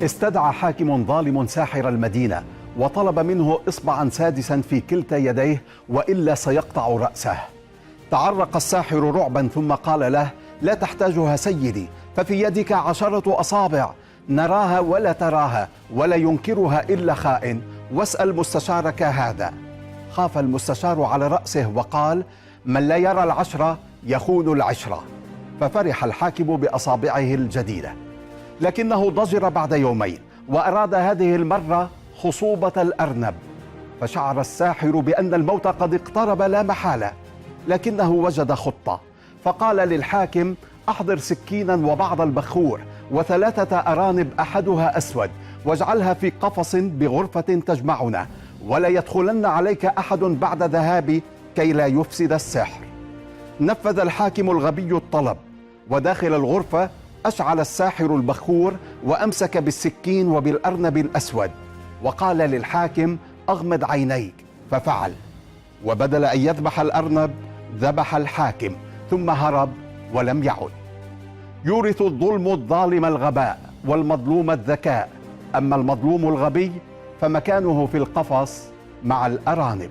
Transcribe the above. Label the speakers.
Speaker 1: استدعى حاكم ظالم ساحر المدينة وطلب منه إصبعا سادسا في كلتا يديه وإلا سيقطع رأسه. تعرق الساحر رعبا ثم قال له: لا تحتاجها سيدي، ففي يدك 10 أصابع نراها ولا تراها ولا ينكرها إلا خائن، واسأل مستشارك هذا. خاف المستشار على رأسه وقال: من لا يرى العشرة يخون العشرة. ففرح الحاكم بأصابعه الجديدة، لكنه ضجر بعد يومين وأراد هذه المرة خصوبة الأرنب، فشعر الساحر بأن الموت قد اقترب لا محالة، لكنه وجد خطة، فقال للحاكم: أحضر سكينا وبعض البخور و3 أرانب أحدها أسود، واجعلها في قفص بغرفة تجمعنا، ولا يدخلن عليك أحد بعد ذهابي كي لا يفسد السحر. نفذ الحاكم الغبي الطلب، وداخل الغرفة أشعل الساحر البخور وأمسك بالسكين وبالأرنب الأسود، وقال للحاكم: أغمض عينيك، ففعل، وبدل أن يذبح الأرنب ذبح الحاكم ثم هرب ولم يعد. يورث الظلم الظالم الغباء والمظلوم الذكاء، أما المظلوم الغبي فمكانه في القفص مع الأرانب.